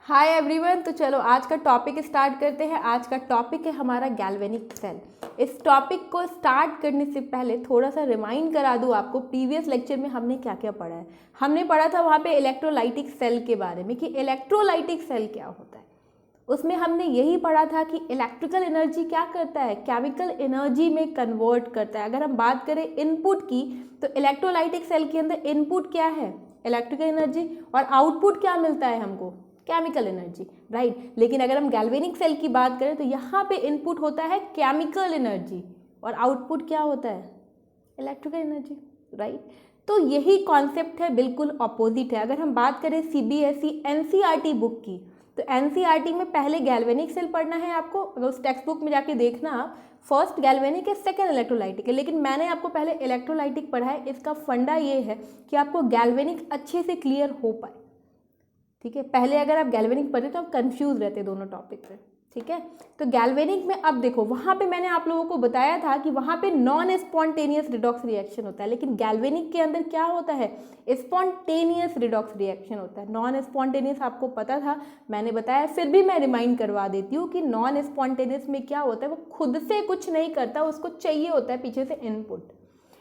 Hi everyone. तो चलो आज का टॉपिक स्टार्ट करते हैं। आज का टॉपिक है हमारा गैल्वेनिक सेल। इस टॉपिक को स्टार्ट करने से पहले थोड़ा सा रिमाइंड करा दूँ आपको, प्रीवियस लेक्चर में हमने क्या क्या पढ़ा है। हमने पढ़ा था वहाँ पे इलेक्ट्रोलाइटिक सेल के बारे में कि इलेक्ट्रोलाइटिक सेल क्या होता है। उसमें हमने यही पढ़ा था कि इलेक्ट्रिकल एनर्जी क्या करता है, केमिकल एनर्जी में कन्वर्ट करता है। अगर हम बात करें इनपुट की, तो इलेक्ट्रोलाइटिक सेल के अंदर इनपुट क्या है, इलेक्ट्रिकल एनर्जी, और आउटपुट क्या मिलता है हमको, केमिकल एनर्जी, राइट। लेकिन अगर हम गैल्वेनिक सेल की बात करें तो यहाँ पे इनपुट होता है केमिकल एनर्जी और आउटपुट क्या होता है, इलेक्ट्रिकल एनर्जी, राइट। तो यही कॉन्सेप्ट है, बिल्कुल अपोजिट है। अगर हम बात करें सीबीएसई एनसीईआरटी बुक की, तो एनसीईआरटी में पहले गैल्वेनिक सेल पढ़ना है आपको। अगर उस टेक्स्ट बुक में जाके देखना आप, फर्स्ट गैल्वेनिक है, सेकेंड इलेक्ट्रोलाइटिक है। लेकिन मैंने आपको पहले इलेक्ट्रोलाइटिक पढ़ा है। इसका फंडा ये है कि आपको गैल्वेनिक अच्छे से क्लियर हो पाए, ठीक है। पहले अगर आप गैल्वेनिक पढ़ते तो आप कंफ्यूज रहते दोनों टॉपिक पे, ठीक है। तो गैल्वेनिक में अब देखो, वहाँ पे मैंने आप लोगों को बताया था कि वहाँ पे नॉन स्पॉन्टेनियस रिडॉक्स रिएक्शन होता है, लेकिन गैल्वेनिक के अंदर क्या होता है, स्पॉन्टेनियस रिडॉक्स रिएक्शन होता है। नॉन स्पॉन्टेनियस आपको पता था, मैंने बताया, फिर भी मैं रिमाइंड करवा देती हूँ कि नॉन स्पॉन्टेनियस में क्या होता है, वो खुद से कुछ नहीं करता, उसको चाहिए होता है पीछे से इनपुट।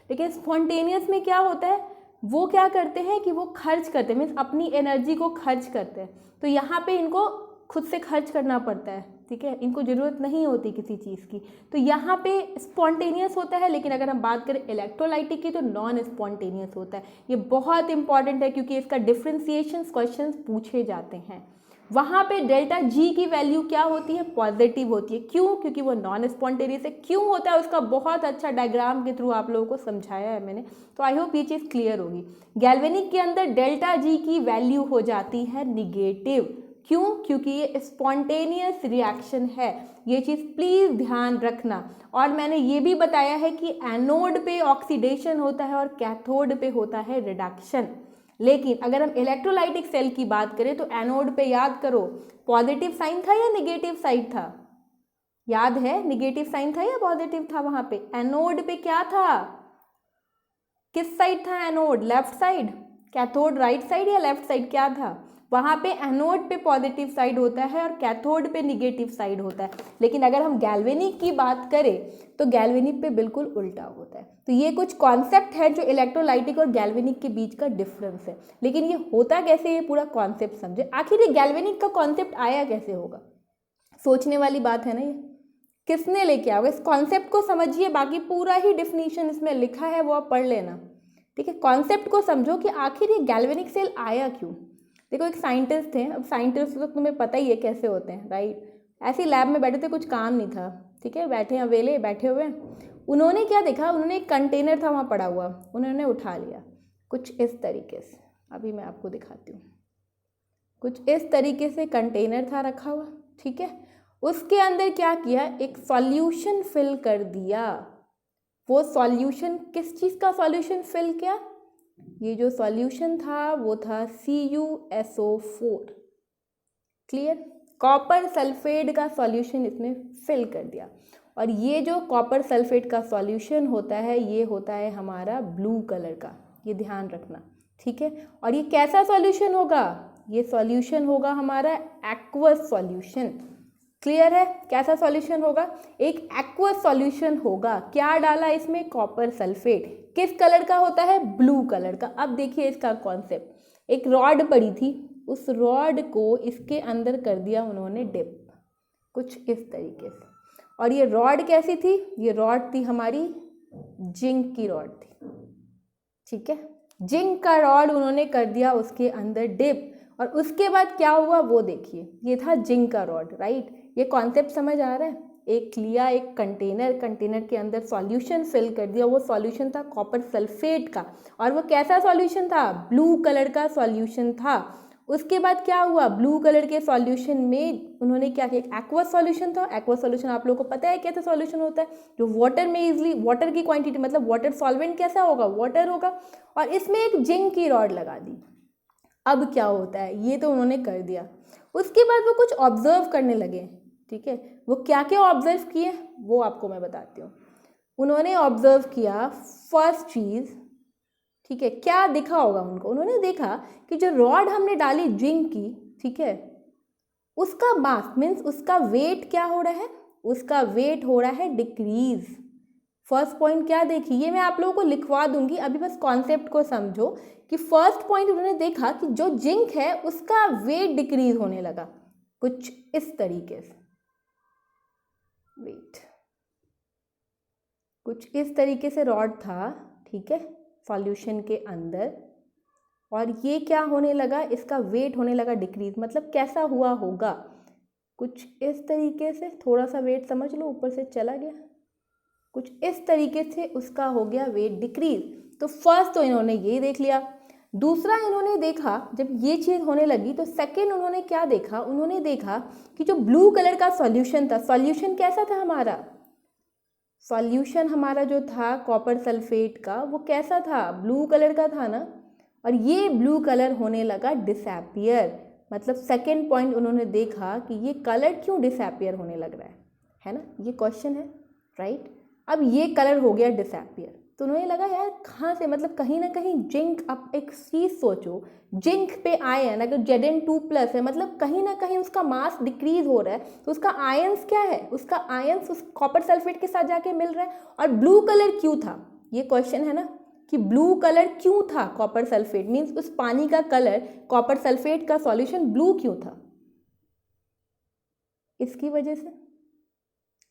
लेकिन स्पॉन्टेनियस में क्या होता है, वो क्या करते हैं कि वो खर्च करते हैं, मीन्स अपनी एनर्जी को खर्च करते हैं। तो यहाँ पे इनको खुद से खर्च करना पड़ता है, ठीक है, इनको ज़रूरत नहीं होती किसी चीज़ की। तो यहाँ पे स्पॉन्टेनियस होता है। लेकिन अगर हम बात करें इलेक्ट्रोलाइटिक की, तो नॉन स्पॉन्टेनियस होता है। ये बहुत इंपॉर्टेंट है क्योंकि इसका डिफ्रेंसिएशन क्वेश्चन पूछे जाते हैं। वहाँ पे डेल्टा जी की वैल्यू क्या होती है, पॉजिटिव होती है। क्यों? क्योंकि वो नॉन स्पॉन्टेनियस है। क्यों होता है उसका बहुत अच्छा डायग्राम के थ्रू आप लोगों को समझाया है मैंने, तो आई होप ये चीज़ क्लियर होगी। गैल्वेनिक के अंदर डेल्टा जी की वैल्यू हो जाती है निगेटिव। क्यों? क्योंकि ये स्पॉन्टेनियस रिएक्शन है। ये चीज़ प्लीज़ ध्यान रखना। और मैंने ये भी बताया है कि एनोड पे ऑक्सीडेशन होता है और कैथोड पे होता है रिडक्शन। लेकिन अगर हम इलेक्ट्रोलाइटिक सेल की बात करें तो एनोड पे याद करो, पॉजिटिव साइन था या निगेटिव साइड था, याद है, निगेटिव साइन था या पॉजिटिव था? वहां पे एनोड पे क्या था, किस साइड था anode, left side, cathode right side या लेफ्ट साइड, क्या था? वहां पे एनोड पे पॉजिटिव साइड होता है और कैथोड पे निगेटिव साइड होता है। लेकिन अगर हम गैल्वेनिक की बात करें तो गैल्वेनिक पे बिल्कुल उल्टा होता है। तो ये कुछ कॉन्सेप्ट है जो इलेक्ट्रोलाइटिक और गैल्वेनिक के बीच का डिफरेंस है। लेकिन ये होता कैसे, ये पूरा कॉन्सेप्ट समझे। आखिर ये गैल्वेनिक का कॉन्सेप्ट आया कैसे होगा, सोचने वाली बात है ना। ये किसने लेके आओगे, इस कॉन्सेप्ट को समझिए। बाकी पूरा ही डिफिनीशन इसमें लिखा है, वो आप पढ़ लेना, ठीक है। कॉन्सेप्ट को समझो कि आखिर ये गैल्वेनिक सेल आया क्यों। देखो, एक साइंटिस्ट थे, अब साइंटिस्ट तो तुम्हें पता ही है कैसे होते हैं, राइट। ऐसे लैब में बैठे थे, कुछ काम नहीं था, ठीक है, बैठे अवेले बैठे हुए। उन्होंने क्या देखा, उन्होंने एक कंटेनर था वहाँ पड़ा हुआ, उन्होंने उठा लिया कुछ इस तरीके से। अभी मैं आपको दिखाती हूँ। कुछ इस तरीके से कंटेनर था रखा हुआ, ठीक है। उसके अंदर क्या किया, एक सॉल्यूशन फिल कर दिया। वो सॉल्यूशन किस चीज़ का सॉल्यूशन फिल किया, ये जो सॉल्यूशन था वो था CuSO4, क्लियर, कॉपर सल्फेट का सॉल्यूशन इसमें फिल कर दिया। और ये जो कॉपर सल्फेट का सॉल्यूशन होता है, ये होता है हमारा ब्लू कलर का, ये ध्यान रखना, ठीक है। और ये कैसा सॉल्यूशन होगा, ये सॉल्यूशन होगा हमारा एक्वस सॉल्यूशन, क्लियर है। कैसा सॉल्यूशन होगा, एक एक्वस सॉल्यूशन होगा। क्या डाला इसमें, कॉपर सल्फेट, किस कलर का होता है, ब्लू कलर का। अब देखिए इसका कॉन्सेप्ट, एक रॉड पड़ी थी, उस रॉड को इसके अंदर कर दिया उन्होंने डिप, कुछ इस तरीके से। और ये रॉड कैसी थी, ये रॉड थी हमारी जिंक की रॉड थी, ठीक है। जिंक का रॉड उन्होंने कर दिया उसके अंदर डिप, और उसके बाद क्या हुआ वो देखिए, ये था जिंक का रॉड, राइट। ये कॉन्सेप्ट समझ आ रहा है। एक लिया, एक कंटेनर, कंटेनर के अंदर सॉल्यूशन फिल कर दिया। वो सॉल्यूशन था कॉपर सल्फेट का, और वो कैसा सॉल्यूशन था, ब्लू कलर का सॉल्यूशन था। उसके बाद क्या हुआ, ब्लू कलर के सॉल्यूशन में उन्होंने क्या किया, एक्वस सॉल्यूशन था। एक्वस सॉल्यूशन आप लोगों को पता है कैसा सॉल्यूशन होता है, जो वाटर में इजिली, वाटर की क्वांटिटी, मतलब वाटर सॉल्वेंट कैसा होगा, वाटर होगा, और इसमें एक जिंक की रॉड लगा दी। अब क्या होता है, ये तो उन्होंने कर दिया। उसके बाद वो कुछ ऑब्जर्व करने लगे, ठीक है। वो क्या क्या ऑब्जर्व किए वो आपको मैं बताती हूँ। उन्होंने ऑब्जर्व किया, फर्स्ट चीज़, ठीक है, क्या दिखा होगा उनको, उन्होंने देखा कि जो रॉड हमने डाली जिंक की, ठीक है, उसका मास मीन्स उसका वेट क्या हो रहा है, उसका वेट हो रहा है डिक्रीज। फर्स्ट पॉइंट क्या देखी, ये मैं आप लोगों को लिखवा दूंगी, अभी बस कॉन्सेप्ट को समझो कि फर्स्ट पॉइंट उन्होंने देखा कि जो जिंक है उसका वेट डिक्रीज होने लगा कुछ इस तरीके से, वेट कुछ इस तरीके से रॉड था, ठीक है, सॉल्यूशन के अंदर, और ये क्या होने लगा, इसका वेट होने लगा डिक्रीज। मतलब कैसा हुआ होगा, कुछ इस तरीके से, थोड़ा सा वेट समझ लो ऊपर से चला गया, कुछ इस तरीके से उसका हो गया वेट डिक्रीज। तो फर्स्ट तो इन्होंने ये देख लिया। दूसरा इन्होंने देखा जब ये चीज़ होने लगी तो सेकंड उन्होंने क्या देखा, उन्होंने देखा कि जो ब्लू कलर का सॉल्यूशन था, सॉल्यूशन कैसा था हमारा, सॉल्यूशन हमारा जो था कॉपर सल्फेट का, वो कैसा था, ब्लू कलर का था ना, और ये ब्लू कलर होने लगा डिसअपियर। मतलब सेकंड पॉइंट उन्होंने देखा कि ये कलर क्यों डिसअपियर होने लग रहा है ना, ये क्वेश्चन है, राइट। अब ये कलर हो गया डिसअपियर, तो उन्हें लगा यार कहाँ से, मतलब कहीं ना कहीं जिंक, अब एक चीज़ सोचो, जिंक पे आयन अगर Zn2+ है, मतलब कहीं ना कहीं उसका मास डिक्रीज हो रहा है, तो उसका आयंस क्या है, उसका आयंस उस कॉपर सल्फेट के साथ जाके मिल रहा है। और ब्लू कलर क्यों था, ये क्वेश्चन है ना, कि ब्लू कलर क्यों था कॉपर सल्फेट, मीन्स उस पानी का कलर, कॉपर सल्फेट का सॉल्यूशन ब्लू क्यों था, इसकी वजह से,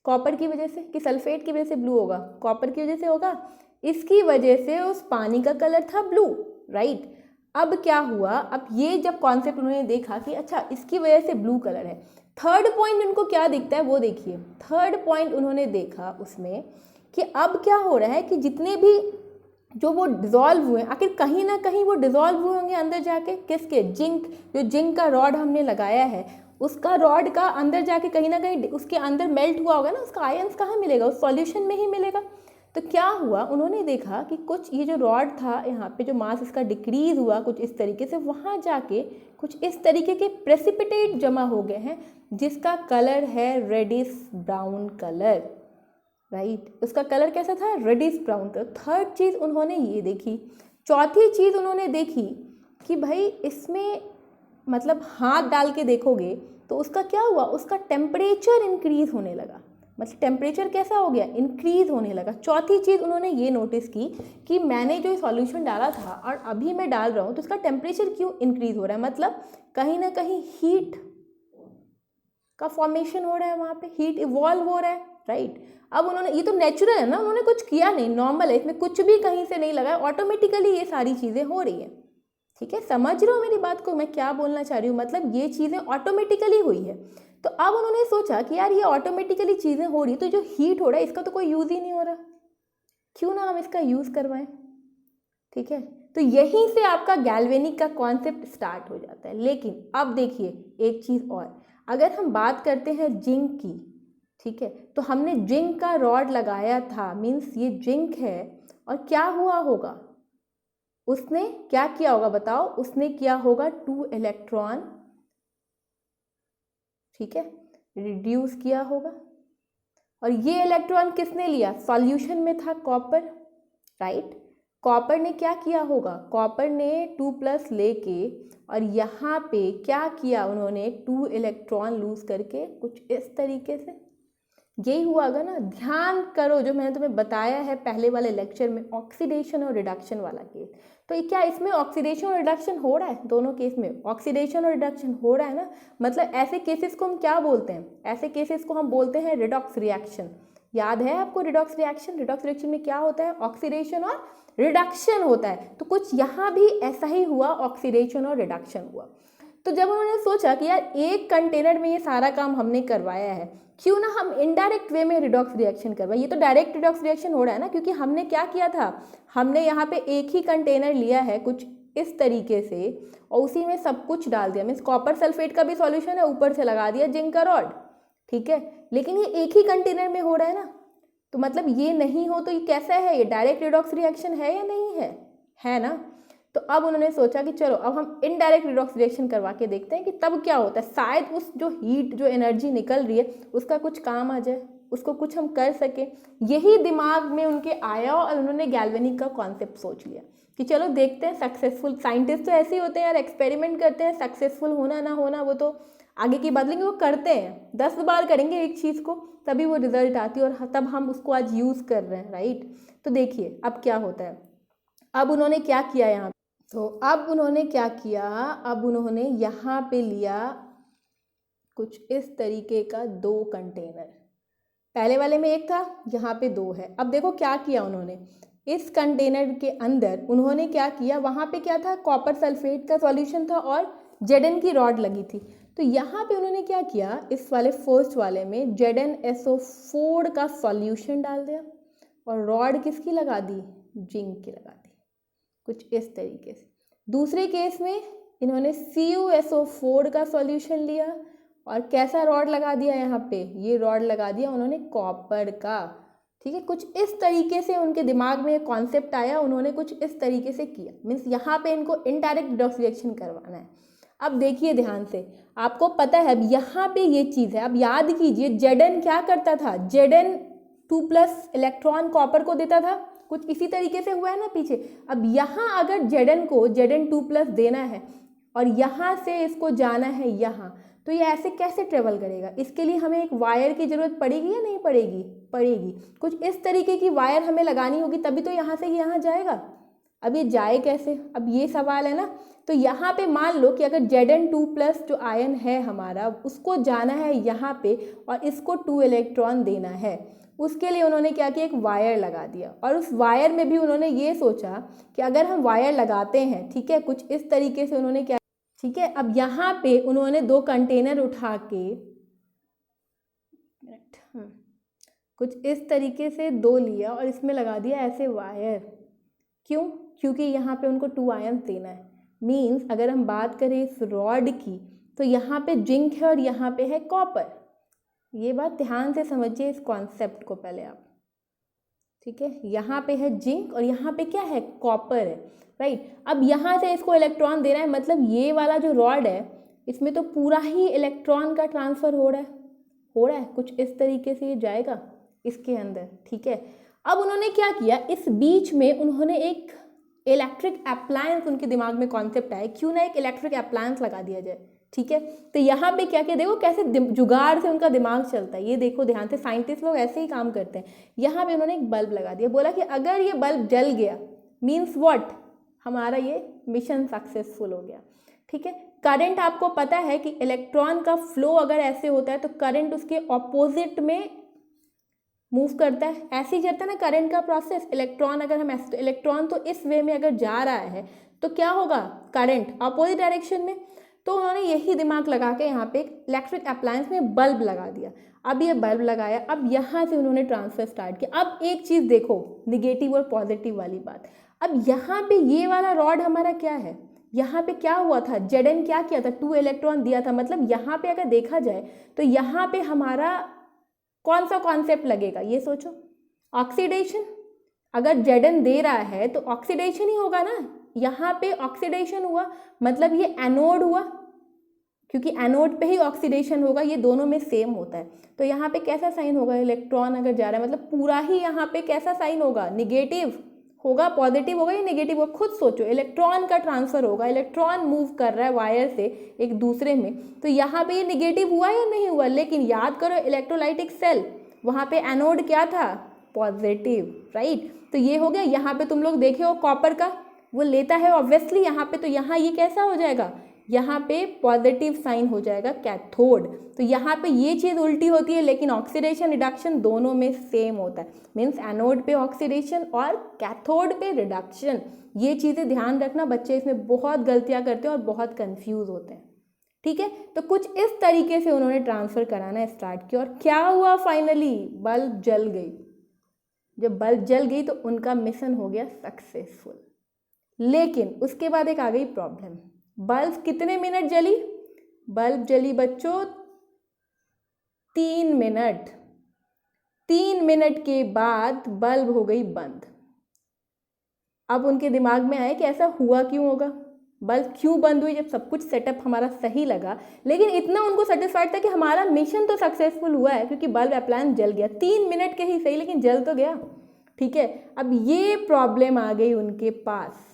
कॉपर की वजह से, कि सल्फेट की वजह से ब्लू होगा, कॉपर की वजह से होगा, इसकी वजह से उस पानी का कलर था ब्लू, राइट। अब क्या हुआ, अब ये जब कॉन्सेप्ट उन्होंने देखा कि अच्छा इसकी वजह से ब्लू कलर है, थर्ड पॉइंट उनको क्या दिखता है वो देखिए। थर्ड पॉइंट उन्होंने देखा उसमें कि अब क्या हो रहा है कि जितने भी जो वो डिज़ोल्व हुए, आखिर कहीं ना कहीं वो डिज़ोल्व हुए होंगे अंदर जाके, किसके, जिंक, जो जिंक का रॉड हमने लगाया है उसका रॉड का अंदर जाके कहीं ना कहीं उसके अंदर मेल्ट हुआ होगा ना, उसका आयंस कहाँ मिलेगा, उस सॉल्यूशन में ही मिलेगा। तो क्या हुआ, उन्होंने देखा कि कुछ ये जो रॉड था यहाँ पे जो मास इसका डिक्रीज हुआ कुछ इस तरीके से, वहाँ जाके कुछ इस तरीके के प्रेसिपिटेट जमा हो गए हैं जिसका कलर है रेडिश ब्राउन कलर, राइट। उसका कलर कैसा था, रेडिश ब्राउन कलर। थर्ड चीज़ उन्होंने ये देखी। चौथी चीज़ उन्होंने देखी कि भाई इसमें मतलब हाथ डाल के देखोगे तो उसका क्या हुआ, उसका टेम्परेचर इंक्रीज होने लगा, मतलब टेम्परेचर कैसा हो गया, इंक्रीज होने लगा। चौथी चीज़ उन्होंने ये नोटिस की कि मैंने जो सॉल्यूशन डाला था और अभी मैं डाल रहा हूँ तो उसका टेम्परेचर क्यों इंक्रीज हो रहा है, मतलब कहीं ना कहीं हीट का फॉर्मेशन हो रहा है, वहाँ पे हीट इवॉल्व हो रहा है, राइट। अब उन्होंने, ये तो नेचुरल है ना, उन्होंने कुछ किया नहीं, नॉर्मल है, इसमें कुछ भी कहीं से नहीं लगा, ऑटोमेटिकली ये सारी चीज़ें हो रही हैं, ठीक है। समझ रहे हो मेरी बात को, मैं क्या बोलना चाह रही हूँ, मतलब ये चीज़ें ऑटोमेटिकली हुई है। तो अब उन्होंने सोचा कि यार ये ऑटोमेटिकली चीज़ें हो रही, तो जो हीट हो रहा है इसका तो कोई यूज़ ही नहीं हो रहा, क्यों ना हम इसका यूज़ करवाएं, ठीक है। तो यहीं से आपका गैल्वेनिक का कॉन्सेप्ट स्टार्ट हो जाता है। लेकिन अब देखिए एक चीज़ और, अगर हम बात करते हैं जिंक की, ठीक है, तो हमने जिंक का रॉड लगाया था, मीन्स ये जिंक है, और क्या हुआ होगा, उसने क्या किया होगा बताओ, उसने किया होगा 2 इलेक्ट्रॉन, ठीक है, रिड्यूस किया होगा। और ये इलेक्ट्रॉन किसने लिया, सॉल्यूशन में था कॉपर, राइट। कॉपर ने क्या किया होगा, कॉपर ने 2+ लेके और यहाँ पे क्या किया, उन्होंने 2 इलेक्ट्रॉन लूज करके कुछ इस तरीके से, यही हुआ होगा ना। ध्यान करो जो मैंने तुम्हें बताया है पहले वाले लेक्चर में, ऑक्सीडेशन और रिडक्शन वाला केस। तो ये क्या इसमें ऑक्सीडेशन और रिडक्शन हो रहा है, दोनों केस में ऑक्सीडेशन और रिडक्शन हो रहा है ना। मतलब ऐसे केसेस को हम क्या बोलते हैं, ऐसे केसेस को हम बोलते हैं रिडॉक्स रिएक्शन। याद है आपको रिडॉक्स रिएक्शन, रिडॉक्स रिएक्शन में क्या होता है, ऑक्सीडेशन और रिडक्शन होता है। तो कुछ यहाँ भी ऐसा ही हुआ, ऑक्सीडेशन और रिडक्शन हुआ। तो जब उन्होंने सोचा कि यार एक कंटेनर में ये सारा काम हमने करवाया है, क्यों ना हम इनडायरेक्ट वे में रिडॉक्स रिएक्शन करवाएं। ये तो डायरेक्ट रिडॉक्स रिएक्शन हो रहा है ना, क्योंकि हमने क्या किया था, हमने यहाँ पे एक ही कंटेनर लिया है कुछ इस तरीके से और उसी में सब कुछ डाल दिया, मीन्स कॉपर सल्फेट का भी सॉल्यूशन है, ऊपर से लगा दिया जिंक का रॉड, ठीक है। लेकिन ये एक ही कंटेनर में हो रहा है ना, तो मतलब ये नहीं हो तो ये कैसा है, ये डायरेक्ट रिडॉक्स रिएक्शन है या नहीं है ना। तो अब उन्होंने सोचा कि चलो अब हम इनडायरेक्ट रिडॉक्स रिएक्शन करवा के देखते हैं कि तब क्या होता है, शायद उस जो हीट जो एनर्जी निकल रही है उसका कुछ काम आ जाए, उसको कुछ हम कर सके। यही दिमाग में उनके आया और उन्होंने गैल्वेनिक का कॉन्सेप्ट सोच लिया कि चलो देखते हैं सक्सेसफुल, साइंटिस्ट तो ऐसे ही होते हैं यार, एक्सपेरिमेंट करते हैं, सक्सेसफुल होना ना होना वो तो आगे की बात, लेकिन वो करते हैं, 10 बार करेंगे एक चीज़ को तभी वो रिजल्ट आती है और तब हम उसको आज यूज़ कर रहे हैं, राइट। तो देखिए अब क्या होता है, अब उन्होंने क्या किया यहाँ, तो अब उन्होंने क्या किया, अब उन्होंने यहाँ पे लिया कुछ इस तरीके का 2 कंटेनर, पहले वाले में एक था, यहाँ पे 2 है। अब देखो क्या किया उन्होंने, इस कंटेनर के अंदर उन्होंने क्या किया, वहाँ पे क्या था, कॉपर सल्फेट का सॉल्यूशन था और जेडन की रॉड लगी थी। तो यहाँ पे उन्होंने क्या किया, इस वाले फर्स्ट वाले में ZnSO4 का सॉल्यूशन डाल दिया और रॉड किसकी लगा दी, जिंक की लगा दी, कुछ इस तरीके से। दूसरे केस में इन्होंने CuSO4 का सॉल्यूशन लिया और कैसा रॉड लगा दिया, यहाँ पे ये रॉड लगा दिया उन्होंने कॉपर का, ठीक है। कुछ इस तरीके से उनके दिमाग में एक कॉन्सेप्ट आया, उन्होंने कुछ इस तरीके से किया, मीन्स यहाँ पे इनको इनडायरेक्ट रिडॉक्स रिएक्शन करवाना है। अब देखिए ध्यान से, आपको पता है अब यहाँ पे ये चीज़ है, अब याद कीजिए Zn क्या करता था, Zn2+ इलेक्ट्रॉन कॉपर को देता था, कुछ इसी तरीके से हुआ है ना पीछे। अब यहाँ अगर Zn को Zn2+ देना है और यहाँ से इसको जाना है यहाँ, तो ये ऐसे कैसे ट्रेवल करेगा, इसके लिए हमें एक वायर की ज़रूरत पड़ेगी या नहीं पड़ेगी, पड़ेगी। कुछ इस तरीके की वायर हमें लगानी होगी तभी तो यहाँ से यहाँ जाएगा। अब ये जाए कैसे, अब ये सवाल है ना। तो यहाँ पे मान लो कि अगर Zn2+ जो आयन है हमारा, उसको जाना है यहाँ पे और इसको 2 इलेक्ट्रॉन देना है, उसके लिए उन्होंने क्या किया, एक वायर लगा दिया। और उस वायर में भी उन्होंने ये सोचा कि अगर हम वायर लगाते हैं, ठीक है, कुछ इस तरीके से उन्होंने क्या, ठीक है। अब यहाँ पे उन्होंने 2 कंटेनर उठा के कुछ इस तरीके से 2 लिया और इसमें लगा दिया ऐसे वायर, क्यों, क्योंकि यहाँ पे उनको 2 आयन देना है। मीन्स अगर हम बात करें इस रॉड की, तो यहाँ पे जिंक है और यहाँ पे है कॉपर। ये बात ध्यान से समझिए इस कॉन्सेप्ट को पहले आप, ठीक है। यहाँ पे है जिंक और यहाँ पे क्या है, कॉपर है, राइट। अब यहाँ से इसको इलेक्ट्रॉन देना है, मतलब ये वाला जो रॉड है इसमें तो पूरा ही इलेक्ट्रॉन का ट्रांसफ़र हो रहा है, कुछ इस तरीके से ये जाएगा इसके अंदर, ठीक है। अब उन्होंने क्या किया, इस बीच में उन्होंने एक इलेक्ट्रिक अप्लायंस, उनके दिमाग में कॉन्सेप्ट आया, क्यों ना एक इलेक्ट्रिक अप्लायंस लगा दिया जाए, ठीक है। तो यहाँ पे क्या किया, देखो कैसे जुगाड़ से उनका दिमाग चलता है, ये देखो ध्यान से, साइंटिस्ट लोग ऐसे ही काम करते हैं। यहाँ पे उन्होंने एक बल्ब लगा दिया, बोला कि अगर ये बल्ब जल गया मीन्स व्हाट, हमारा ये मिशन सक्सेसफुल हो गया, ठीक है। करंट आपको पता है कि इलेक्ट्रॉन का फ्लो अगर ऐसे होता है तो करंट उसके ऑपोजिट में मूव करता है, ऐसे ही चलता है ना करंट का प्रोसेस। इलेक्ट्रॉन अगर हम ऐसे, तो इलेक्ट्रॉन तो इस वे में अगर जा रहा है तो क्या होगा, करंट अपोजिट डायरेक्शन में। तो उन्होंने यही दिमाग लगा के यहाँ पे एक इलेक्ट्रिक अप्लायंस में बल्ब लगा दिया। अब ये बल्ब लगाया, अब यहाँ से उन्होंने ट्रांसफर स्टार्ट किया। अब एक चीज़ देखो, निगेटिव और पॉजिटिव वाली बात। अब यहाँ पे ये वाला रॉड हमारा क्या है, यहाँ पे क्या हुआ था, Zn क्या किया था, 2 इलेक्ट्रॉन दिया था। मतलब यहाँ पे अगर देखा जाए तो यहाँ पे हमारा कौन सा कॉन्सेप्ट लगेगा, ये सोचो, ऑक्सीडेशन। अगर Zn दे रहा है तो ऑक्सीडेशन ही होगा ना, यहाँ पे ऑक्सीडेशन हुआ, मतलब ये एनोड हुआ, क्योंकि एनोड पे ही ऑक्सीडेशन होगा, ये दोनों में सेम होता है। तो यहाँ पे कैसा साइन होगा, इलेक्ट्रॉन अगर जा रहा है मतलब पूरा ही यहाँ पे कैसा साइन होगा, निगेटिव होगा, पॉजिटिव होगा या नेगेटिव होगा, खुद सोचो। इलेक्ट्रॉन का ट्रांसफर होगा, इलेक्ट्रॉन मूव कर रहा है वायर से एक दूसरे में, तो यहाँ पे ये निगेटिव हुआ या नहीं हुआ। लेकिन याद करो इलेक्ट्रोलाइटिक सेल, वहाँ पे एनोड क्या था, पॉजिटिव, राइट। तो ये हो गया। यहाँ पे तुम लोग देखे हो कॉपर का वो लेता है ऑब्वियसली यहाँ पे, तो यहाँ ये कैसा हो जाएगा, यहाँ पे पॉजिटिव साइन हो जाएगा, कैथोड। तो यहाँ पे ये चीज़ उल्टी होती है, लेकिन ऑक्सीडेशन रिडक्शन दोनों में सेम होता है। मीन्स एनोड पे ऑक्सीडेशन और कैथोड पे रिडक्शन। ये चीज़ें ध्यान रखना, बच्चे इसमें बहुत गलतियाँ करते हैं और बहुत कंफ्यूज होते हैं, ठीक है। तो कुछ इस तरीके से उन्होंने ट्रांसफ़र कराना स्टार्ट किया और क्या हुआ, फाइनली बल्ब जल गई। जब बल्ब जल गई तो उनका मिशन हो गया सक्सेसफुल। लेकिन उसके बाद एक आ गई प्रॉब्लम। बल्ब कितने मिनट जली, बल्ब जली बच्चों 3 मिनट। 3 मिनट के बाद बल्ब हो गई बंद। अब उनके दिमाग में आया कि ऐसा हुआ क्यों होगा, बल्ब क्यों बंद हुई, जब सब कुछ सेटअप हमारा सही लगा। लेकिन इतना उनको सेटिस्फाइड था कि हमारा मिशन तो सक्सेसफुल हुआ है, क्योंकि बल्ब अप्लायंस जल गया। 3 मिनट के ही सही, लेकिन जल तो गया, ठीक है। अब ये प्रॉब्लम आ गई उनके पास।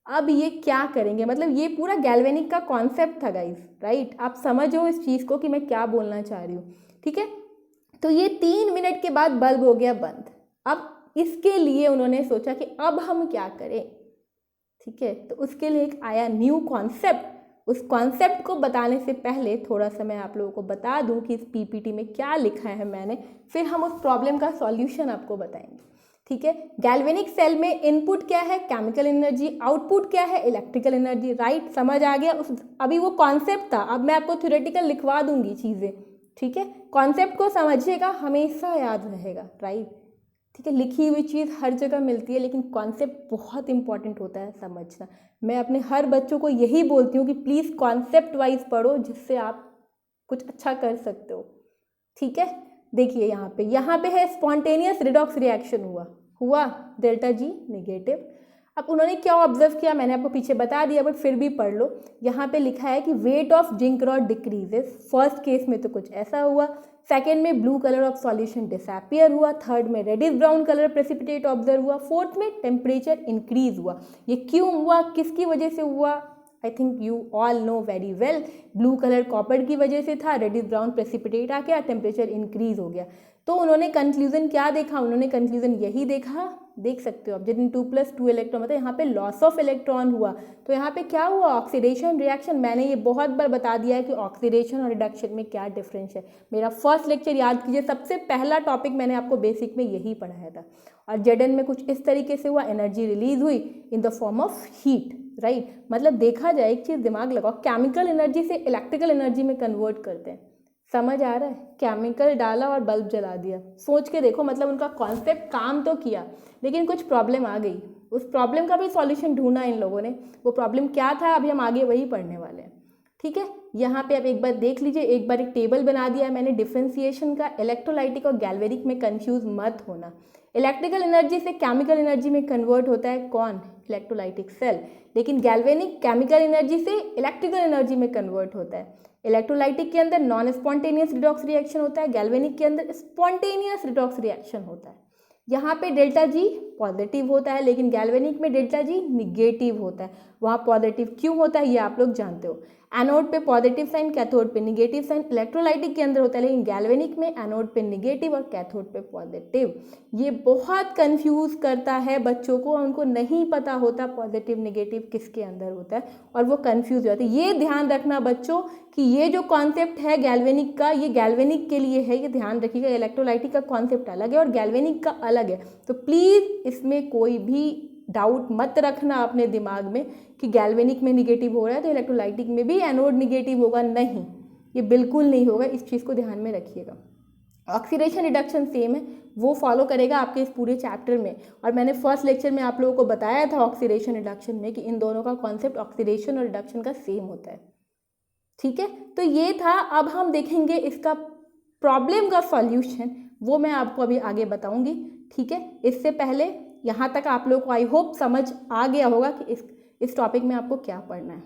अब ये क्या करेंगे, मतलब ये पूरा गैल्वेनिक का कॉन्सेप्ट था गाइस, राइट। आप समझो इस चीज़ को कि मैं क्या बोलना चाह रही हूँ, ठीक है। तो ये 3 मिनट के बाद बल्ब हो गया बंद। अब इसके लिए उन्होंने सोचा कि अब हम क्या करें, ठीक है। तो उसके लिए एक आया न्यू कॉन्सेप्ट। उस कॉन्सेप्ट को बताने से पहले थोड़ा सा मैं आप लोगों को बता दूं कि इस पीपीटी में क्या लिखा है मैंने, फिर हम उस प्रॉब्लम का सॉल्यूशन आपको बताएंगे, ठीक है। गैल्वेनिक सेल में इनपुट क्या है, केमिकल एनर्जी, आउटपुट क्या है, इलेक्ट्रिकल एनर्जी, राइट। समझ आ गया। उस अभी वो कॉन्सेप्ट था, अब मैं आपको थ्योरेटिकल लिखवा दूंगी चीज़ें, ठीक है। कॉन्सेप्ट को समझिएगा, हमेशा याद रहेगा, राइट, ठीक है। लिखी हुई चीज़ हर जगह मिलती है, लेकिन कॉन्सेप्ट बहुत इंपॉर्टेंट होता है समझना। मैं अपने हर बच्चों को यही बोलती हूँ कि प्लीज़ कॉन्सेप्ट वाइज पढ़ो, जिससे आप कुछ अच्छा कर सकते हो, ठीक है। देखिए यहाँ पे है स्पॉन्टेनियस रिडॉक्स रिएक्शन हुआ डेल्टा जी नेगेटिव। अब उन्होंने क्या ऑब्जर्व किया, मैंने आपको पीछे बता दिया, बट फिर भी पढ़ लो। यहाँ पे लिखा है कि weight of zinc rod decreases. First case में तो कुछ ऐसा हुआ, सेकेंड में blue colour of solution disappear हुआ, थर्ड में reddish brown colour precipitate observe हुआ, फोर्थ में टेम्परेचर इंक्रीज हुआ। ये क्यों हुआ, किसकी वजह से हुआ, I think you all know very well. Blue colour copper की वजह से था, रेडिश ब्राउन प्रेसिपिटेट आ गया, टेम्परेचर इंक्रीज हो गया। तो उन्होंने कंक्लूजन क्या देखा, उन्होंने कंक्लूजन यही देखा, देख सकते हो आप, जितने 2+2 इलेक्ट्रॉन, मतलब यहाँ पे लॉस ऑफ इलेक्ट्रॉन हुआ। तो यहाँ पे क्या हुआ, ऑक्सीडेशन रिएक्शन। मैंने ये बहुत बार बता दिया है कि ऑक्सीडेशन और रिडक्शन में क्या डिफरेंस है। मेरा फर्स्ट लेक्चर याद कीजिए, सबसे पहला टॉपिक मैंने आपको बेसिक में यही पढ़ाया था। और जेडन में कुछ इस तरीके से हुआ, एनर्जी रिलीज हुई in the form of heat, right. मतलब देखा जाए, एक चीज़ दिमाग लगाओ, केमिकल एनर्जी से इलेक्ट्रिकल एनर्जी में कन्वर्ट करते हैं। समझ आ रहा है, केमिकल डाला और बल्ब जला दिया। सोच के देखो, मतलब उनका कॉन्सेप्ट काम तो किया, लेकिन कुछ प्रॉब्लम आ गई। उस प्रॉब्लम का भी सॉल्यूशन ढूंढा इन लोगों ने। वो प्रॉब्लम क्या था, अभी हम आगे वही पढ़ने वाले हैं, ठीक है। यहाँ पे आप एक बार देख लीजिए, एक बार एक टेबल बना दिया है मैंने डिफ्रेंसिएशन का। इलेक्ट्रोलाइटिक और गैल्वेनिक में कंफ्यूज मत होना। इलेक्ट्रिकल एनर्जी से केमिकल एनर्जी में कन्वर्ट होता है कौन, इलेक्ट्रोलाइटिक सेल। लेकिन गैल्वेनिक केमिकल एनर्जी से इलेक्ट्रिकल एनर्जी में कन्वर्ट होता है। इलेक्ट्रोलाइटिक के अंदर नॉन स्पॉन्टेनियस रिडॉक्स रिएक्शन होता है, गैल्वेनिक के अंदर स्पॉन्टेनियस रिडॉक्स रिएक्शन होता है। यहाँ पे डेल्टा जी पॉजिटिव होता है, लेकिन गैल्वेनिक में डेल्टा जी निगेटिव होता है। वहाँ पॉजिटिव क्यों होता है ये आप लोग जानते हो। एनोड पे पॉजिटिव साइन, कैथोड पे निगेटिव साइन इलेक्ट्रोलाइटिक के अंदर होता है, लेकिन गैल्वेनिक में एनोड पे निगेटिव और कैथोड पे पॉजिटिव। ये बहुत कंफ्यूज करता है बच्चों को, उनको नहीं पता होता पॉजिटिव निगेटिव किसके अंदर होता है, और वो कंफ्यूज हो जाते हैं। ये ध्यान रखना बच्चों कि ये जो कॉन्सेप्ट है गैल्वेनिक का, ये गैल्वेनिक के लिए है, ये ध्यान रखिएगा। इलेक्ट्रोलाइटिक का कॉन्सेप्ट अलग है और गैल्वेनिक का अलग है। तो प्लीज़ इसमें कोई भी डाउट मत रखना अपने दिमाग में कि गैल्वेनिक में निगेटिव हो रहा है तो इलेक्ट्रोलाइटिक में भी एनोड निगेटिव होगा, नहीं, ये बिल्कुल नहीं होगा। इस चीज़ को ध्यान में रखिएगा। ऑक्सीडेशन रिडक्शन सेम है, वो फॉलो करेगा आपके इस पूरे चैप्टर में। और मैंने फर्स्ट लेक्चर में आप लोगों को बताया था ऑक्सीडेशन रिडक्शन में कि इन दोनों का कॉन्सेप्ट ऑक्सीडेशन और रिडक्शन का सेम होता है, ठीक है। तो ये था। अब हम देखेंगे इसका प्रॉब्लम का सॉल्यूशन, वो मैं आपको अभी आगे बताऊंगी, ठीक है। इससे पहले यहाँ तक आप लोगों को आई होप समझ आ गया होगा कि इस टॉपिक में आपको क्या पढ़ना है।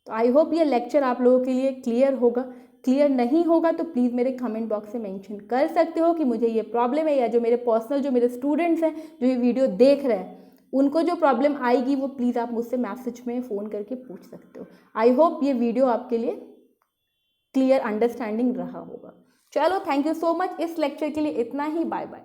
तो आई होप ये लेक्चर आप लोगों के लिए क्लियर होगा। क्लियर नहीं होगा तो प्लीज़ मेरे कमेंट बॉक्स में मेंशन कर सकते हो कि मुझे ये प्रॉब्लम है, या जो मेरे पर्सनल जो मेरे स्टूडेंट्स हैं जो ये वीडियो देख रहे हैं उनको जो प्रॉब्लम आएगी वो प्लीज़ आप मुझसे मैसेज में फ़ोन करके पूछ सकते हो। आई होप ये वीडियो आपके लिए क्लियर अंडरस्टैंडिंग रहा होगा। चलो, थैंक यू सो मच। इस लेक्चर के लिए इतना ही। Bye bye.